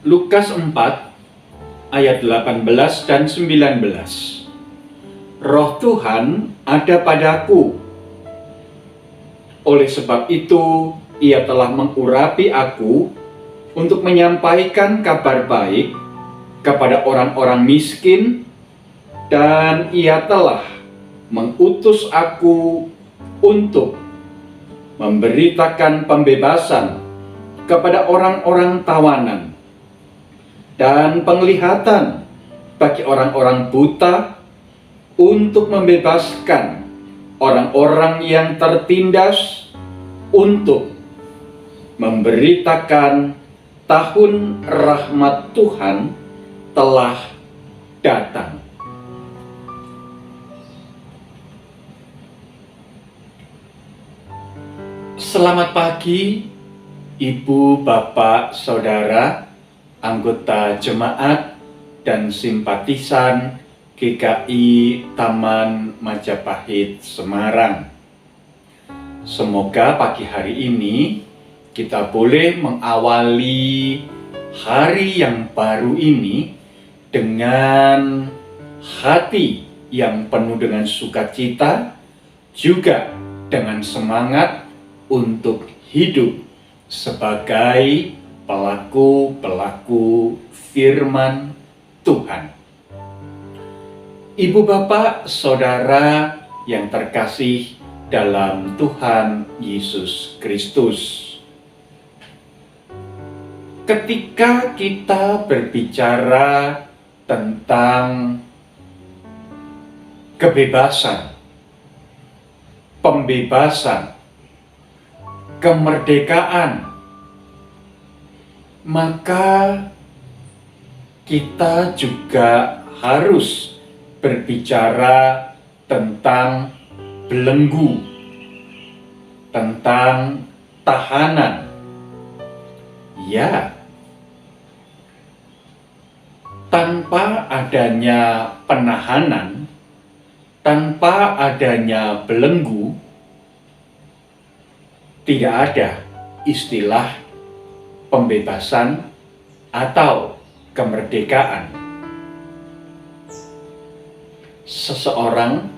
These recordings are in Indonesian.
Lukas 4 ayat 18 dan 19. Roh Tuhan ada padaku. Oleh sebab itu, Ia telah mengurapi aku untuk menyampaikan kabar baik kepada orang-orang miskin, dan Ia telah mengutus aku untuk memberitakan pembebasan kepada orang-orang tawanan dan penglihatan bagi orang-orang buta, untuk membebaskan orang-orang yang tertindas, untuk memberitakan tahun rahmat Tuhan telah datang. Selamat pagi, Ibu, Bapak, Saudara, anggota jemaat dan simpatisan GKI Taman Majapahit Semarang. Semoga pagi hari ini kita boleh mengawali hari yang baru ini dengan hati yang penuh dengan sukacita, juga dengan semangat untuk hidup sebagai pelaku-pelaku firman Tuhan. Ibu, Bapak, Saudara yang terkasih dalam Tuhan Yesus Kristus. Ketika kita berbicara tentang kebebasan, pembebasan, kemerdekaan, maka kita juga harus berbicara tentang belenggu, tentang tahanan. Ya, tanpa adanya penahanan, tanpa adanya belenggu, tidak ada istilah pembebasan atau kemerdekaan. Seseorang,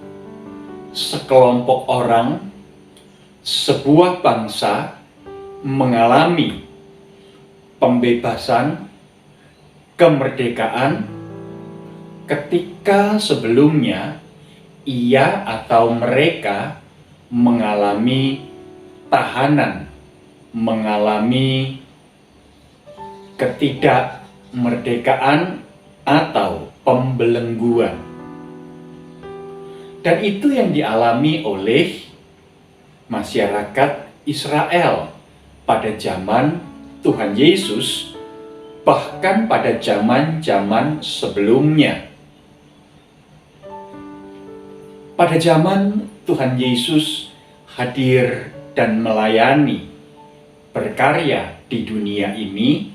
sekelompok orang, sebuah bangsa mengalami pembebasan, kemerdekaan ketika sebelumnya ia atau mereka mengalami tahanan, mengalami ketidakmerdekaan atau pembelengguan. Dan itu yang dialami oleh masyarakat Israel pada zaman Tuhan Yesus, bahkan pada zaman-zaman sebelumnya. Pada zaman Tuhan Yesus hadir dan melayani, berkarya di dunia ini,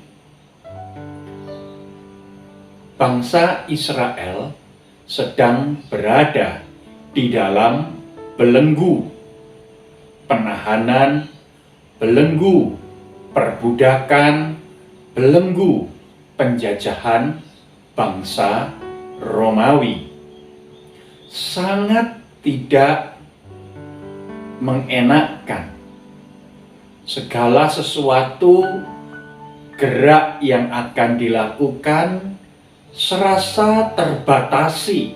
bangsa Israel sedang berada di dalam belenggu penahanan, belenggu perbudakan, belenggu penjajahan bangsa Romawi. Sangat tidak mengenakkan. Segala sesuatu gerak yang akan dilakukan serasa terbatasi.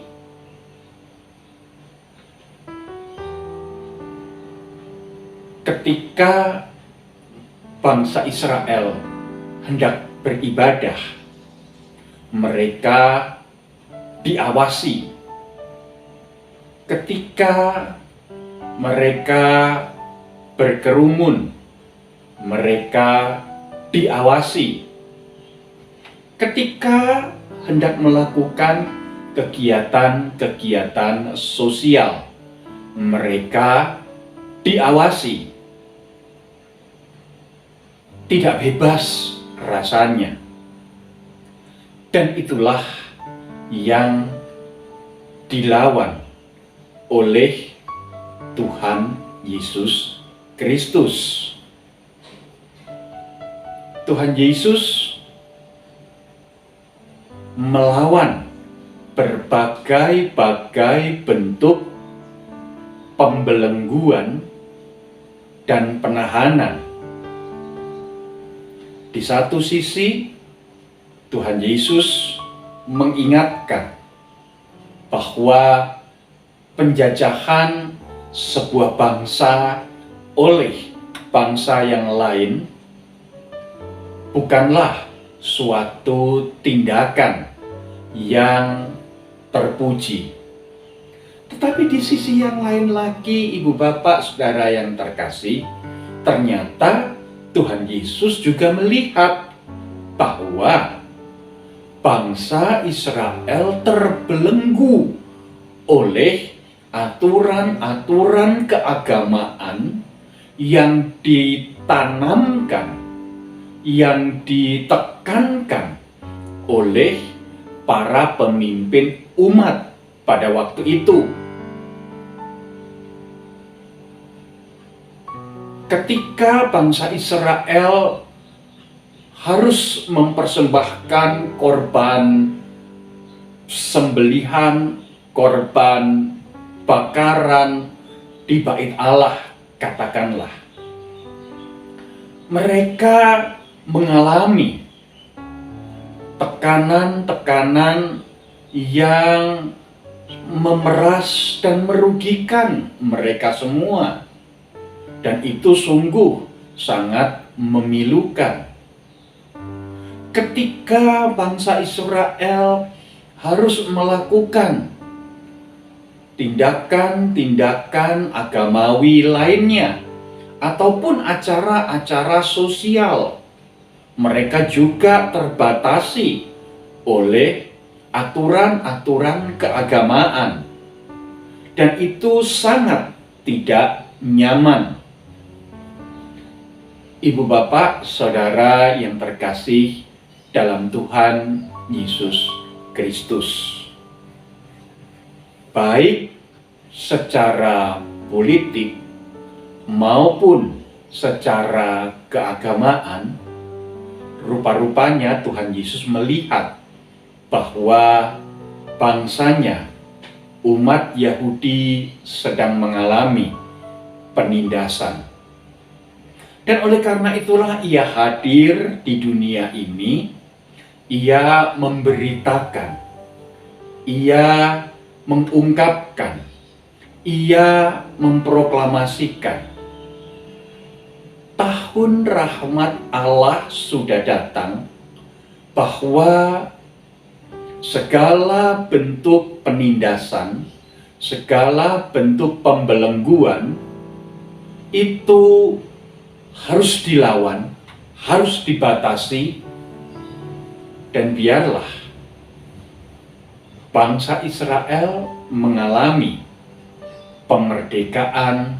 Ketika bangsa Israel hendak beribadah, mereka diawasi. Ketika mereka berkerumun, mereka diawasi. Ketika hendak melakukan kegiatan-kegiatan sosial, mereka diawasi. Tidak bebas rasanya. Dan itulah yang dilawan oleh Tuhan Yesus Kristus. Tuhan Yesus melawan berbagai-bagai bentuk pembelengguan dan penahanan. Di satu sisi, Tuhan Yesus mengingatkan bahwa penjajahan sebuah bangsa oleh bangsa yang lain bukanlah suatu tindakan yang terpuji. Tetapi di sisi yang lain lagi, ibu bapak saudara yang terkasih, ternyata Tuhan Yesus juga melihat bahwa bangsa Israel terbelenggu oleh aturan-aturan keagamaan yang ditanamkan, yang ditekankan oleh para pemimpin umat pada waktu itu. Ketika bangsa Israel harus mempersembahkan korban sembelihan, korban bakaran di bait Allah, katakanlah, mereka mengalami tekanan-tekanan yang memeras dan merugikan mereka semua. Dan itu sungguh sangat memilukan. Ketika bangsa Israel harus melakukan tindakan-tindakan agamawi lainnya ataupun acara-acara sosial, mereka juga terbatasi oleh aturan-aturan keagamaan, dan itu sangat tidak nyaman. Ibu bapak saudara yang terkasih dalam Tuhan Yesus Kristus, baik secara politik maupun secara keagamaan, rupa-rupanya Tuhan Yesus melihat bahwa bangsanya, umat Yahudi, sedang mengalami penindasan. Dan oleh karena itulah ia hadir di dunia ini, ia memberitakan, ia mengungkapkan, ia memproklamasikan tahun rahmat Allah sudah datang, bahwa segala bentuk penindasan, segala bentuk pembelengguan itu harus dilawan, harus dibatasi, dan biarlah bangsa Israel mengalami pemerdekaan,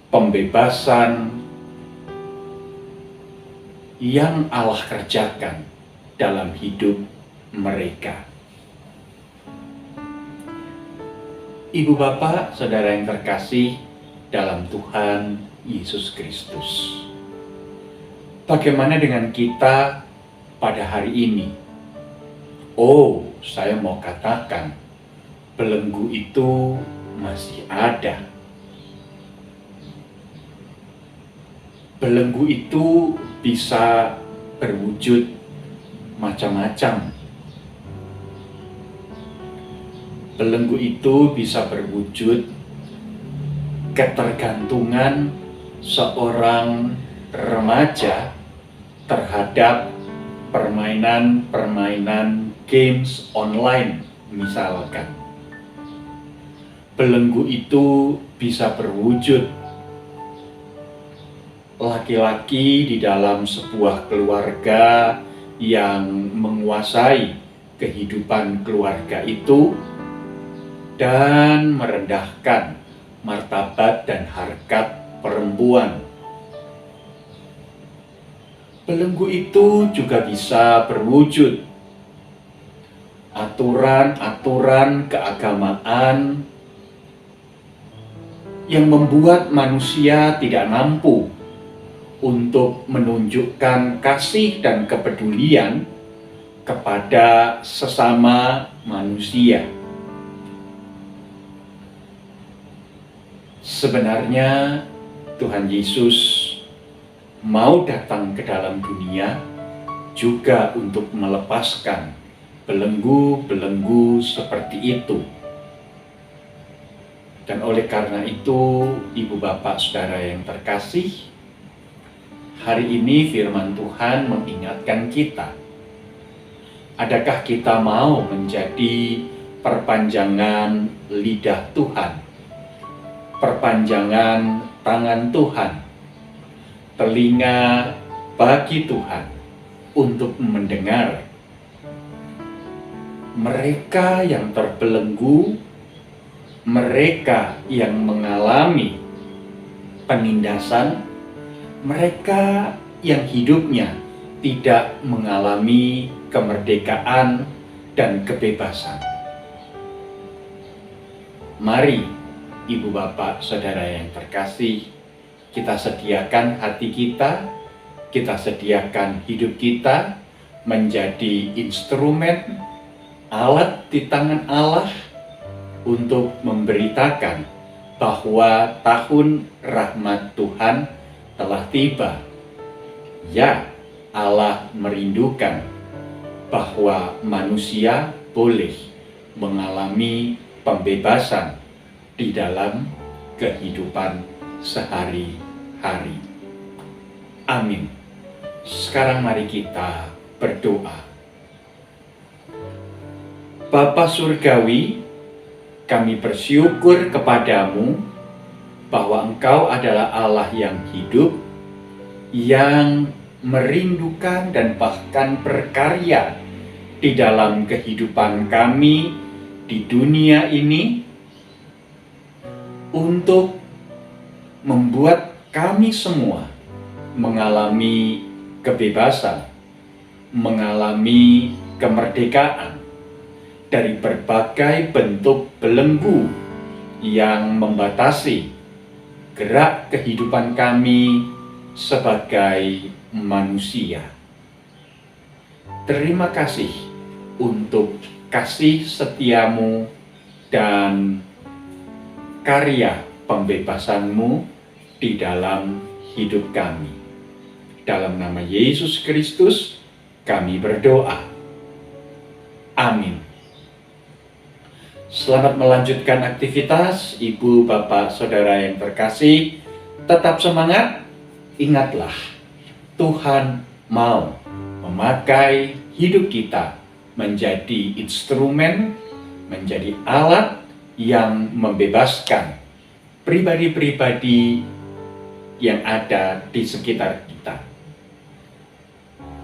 pembebasan yang Allah kerjakan dalam hidup mereka. Ibu bapak, saudara yang terkasih dalam Tuhan Yesus Kristus, bagaimana dengan kita pada hari ini? Oh, saya mau katakan, belenggu itu masih ada. Belenggu itu bisa berwujud macam-macam. Belenggu itu bisa berwujud ketergantungan seorang remaja terhadap permainan-permainan games online misalkan. Belenggu itu bisa berwujud laki-laki di dalam sebuah keluarga yang menguasai kehidupan keluarga itu dan merendahkan martabat dan harkat perempuan. Belenggu itu juga bisa berwujud aturan-aturan keagamaan yang membuat manusia tidak mampu untuk menunjukkan kasih dan kepedulian kepada sesama manusia. Sebenarnya Tuhan Yesus mau datang ke dalam dunia juga untuk melepaskan belenggu-belenggu seperti itu. Dan oleh karena itu, Ibu Bapak Saudara yang terkasih, hari ini firman Tuhan mengingatkan kita. Adakah kita mau menjadi perpanjangan lidah Tuhan, perpanjangan tangan Tuhan, telinga bagi Tuhan untuk mendengar? Mereka yang terbelenggu, mereka yang mengalami penindasan, mereka yang hidupnya tidak mengalami kemerdekaan dan kebebasan. Mari, Ibu Bapak Saudara yang terkasih, kita sediakan hati kita sediakan hidup kita menjadi instrumen, alat di tangan Allah untuk memberitakan bahwa tahun rahmat Tuhan telah tiba. Ya, Allah merindukan bahwa manusia boleh mengalami pembebasan di dalam kehidupan sehari-hari. Amin. Sekarang mari kita berdoa. Bapa Surgawi, kami bersyukur kepadamu bahwa Engkau adalah Allah yang hidup, yang merindukan dan bahkan berkarya di dalam kehidupan kami di dunia ini untuk membuat kami semua mengalami kebebasan, mengalami kemerdekaan dari berbagai bentuk belenggu yang membatasi gerak kehidupan kami sebagai manusia. Terima kasih untuk kasih setiamu dan karya pembebasanmu di dalam hidup kami. Dalam nama Yesus Kristus kami berdoa. Amin. Selamat melanjutkan aktivitas, Ibu, Bapak, Saudara yang terkasih. Tetap semangat, ingatlah, Tuhan mau memakai hidup kita menjadi instrumen, menjadi alat yang membebaskan pribadi-pribadi yang ada di sekitar kita.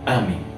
Amin.